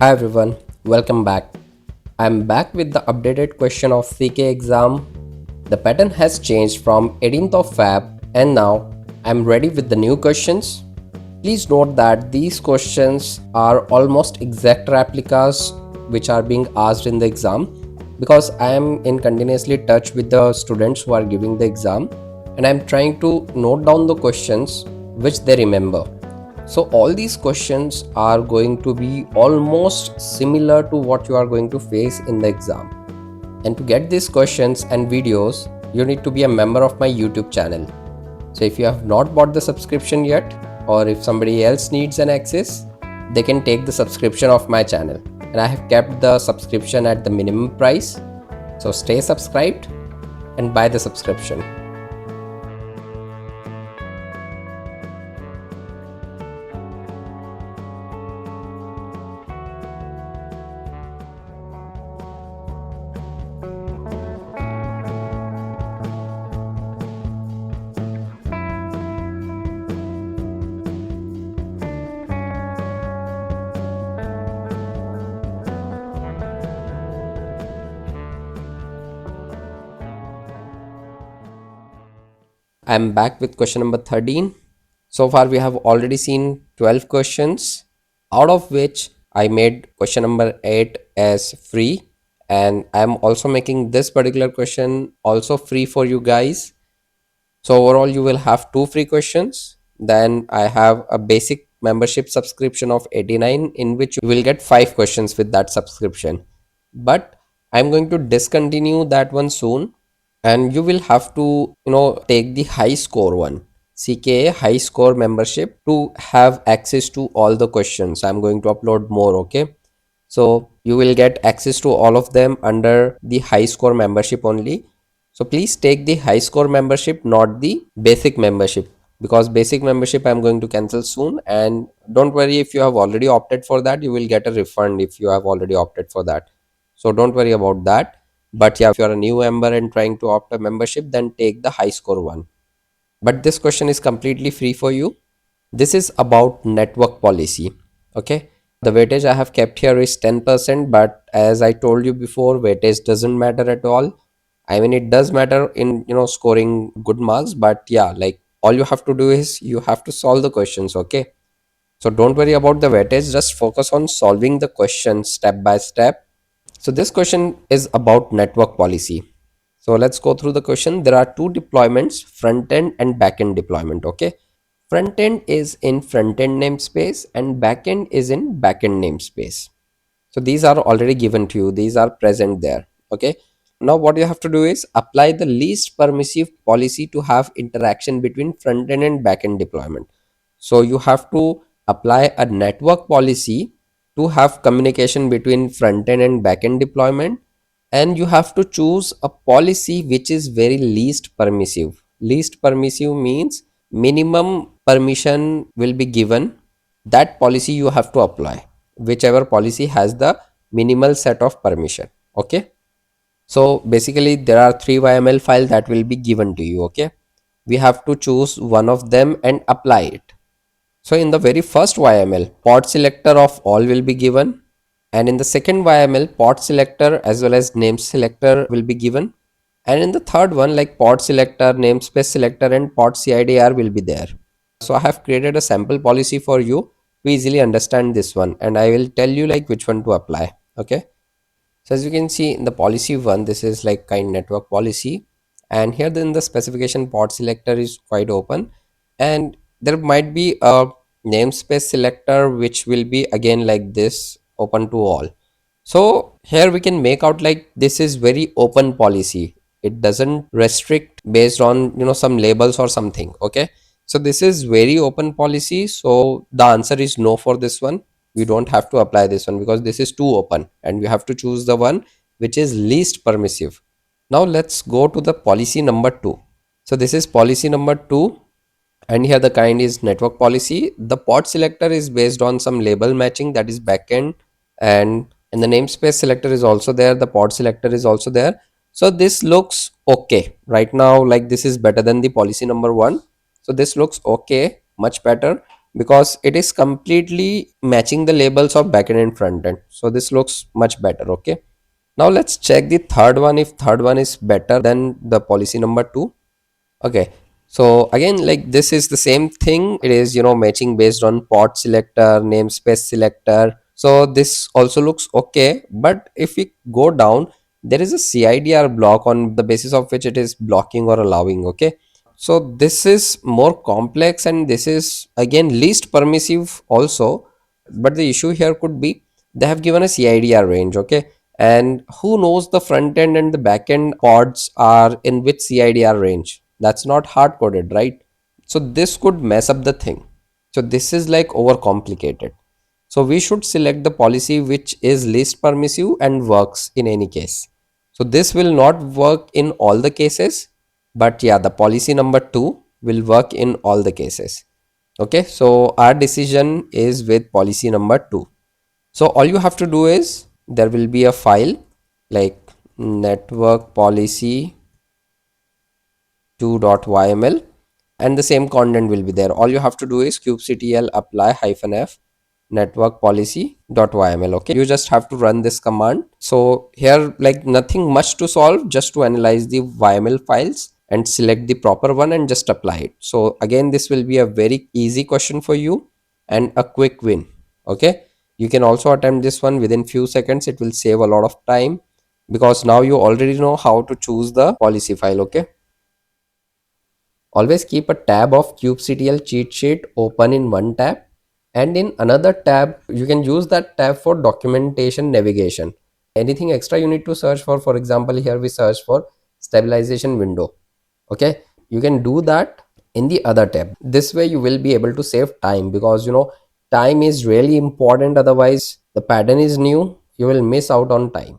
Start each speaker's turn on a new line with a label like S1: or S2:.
S1: Hi everyone, welcome back. I'm back with the updated question of CKA exam. The pattern has changed from 18th of Feb and now I'm ready with the new questions. Please note that these questions are almost exact replicas which are being asked in the exam because I am in continuously touch with the students who are giving the exam and I'm trying to note down the questions which they remember. So all these questions are going to be almost similar to what you are going to face in the exam. And to get these questions and videos, you need to be a member of my YouTube channel. So if you have not bought the subscription yet, or if somebody else needs an access, they can take the subscription of my channel. And I have kept the subscription at the minimum price. So stay subscribed and buy the subscription. I'm back with question number 13. So far, we have already seen 12 questions, out of which I made question number 8 as free. And I'm also making this particular question also free for you guys. So overall, you will have two free questions. Then I have a basic membership subscription of 89 in which you will get 5 questions with that subscription. But I'm going to discontinue that one soon and you will have to take the high score one, CKA high score membership, to have access to all the questions. I'm going to upload more. Okay, so you will get access to all of them under the high score membership only. So please take the high score membership, not the basic membership, because basic membership I'm going to cancel soon. And don't worry, if you have already opted for that, you will get a refund if you have already opted for that. So don't worry about that. But yeah, if you are a new member and trying to opt a membership, then take the high score one. But this question is completely free for you. This is about network policy. Okay, the weightage I have kept here is 10%, but as I told you before, weightage doesn't matter at all. I mean, it does matter in scoring good marks, but yeah, like all you have to do is you have to solve the questions. Okay, so don't worry about the weightage, just focus on solving the questions step by step. So this question is about network policy. So let's go through the question. There are two deployments, front end and back end deployment. Okay. Front end is in front end namespace and back end is in back end namespace. So these are already given to you. These are present there. Okay. Now what you have to do is apply the least permissive policy to have interaction between front end and back end deployment. So you have to apply a network policy to have communication between front end and back end deployment, and you have to choose a policy which is very least permissive. Least permissive means minimum permission will be given. That policy you have to apply, whichever policy has the minimal set of permission. Okay, so basically there are three YML files that will be given to you. Okay, we have to choose one of them and apply it. So in the very first YML, pod selector of all will be given, and in the second YML, pod selector as well as name selector will be given, and in the third one, like pod selector, namespace selector and pod CIDR will be there. So I have created a sample policy for you to easily understand this one, and I will tell you like which one to apply. Okay, so as you can see in the policy one, this is like kind network policy, and here then the specification pod selector is quite open, and there might be a namespace selector which will be again like this, open to all. So here we can make out like this is very open policy. It doesn't restrict based on some labels or something. Okay, so this is very open policy. So the answer is no for this one. We don't have to apply this one because this is too open, and we have to choose the one which is least permissive. Now let's go to the policy number 2. So this is policy number 2, and here the kind is network policy. The pod selector is based on some label matching, that is backend, and the namespace selector is also there, the pod selector is also there. So this looks okay right now, like this is better than the policy number 1. So this looks okay, much better. because it is completely matching the labels of backend and frontend. So this looks much better. Okay. Now let's check the third one, if third one is better than the policy number two. Okay. So again, like this is the same thing. It is, matching based on port selector, namespace selector. So this also looks okay. But if we go down, there is a CIDR block on the basis of which it is blocking or allowing. Okay. So this is more complex, and this is again least permissive also. But the issue here could be they have given a CIDR range. Okay. And who knows the front end and the back end pods are in which CIDR range? That's not hard coded, right? So this could mess up the thing. So this is like overcomplicated. So we should select the policy which is least permissive and works in any case. So this will not work in all the cases, but yeah, the policy number two will work in all the cases. Okay, so our decision is with policy number two. So all you have to do is there will be a file like network policy 2.yml, and the same content will be there. All you have to do is kubectl apply -f network policy.yml. Okay, you just have to run this command. So here, like, nothing much to solve, just to analyze the yml files and select the proper one and just apply it. So again, this will be a very easy question for you and a quick win. Okay, you can also attempt this one within few seconds. It will save a lot of time because now you already know how to choose the policy file. Okay, always keep a tab of kubectl cheat sheet open in one tab, and in another tab you can use that tab for documentation navigation. Anything extra you need to search for example, here we search for stabilization window. Okay, you can do that in the other tab. This way you will be able to save time, because time is really important. Otherwise the pattern is new, you will miss out on time.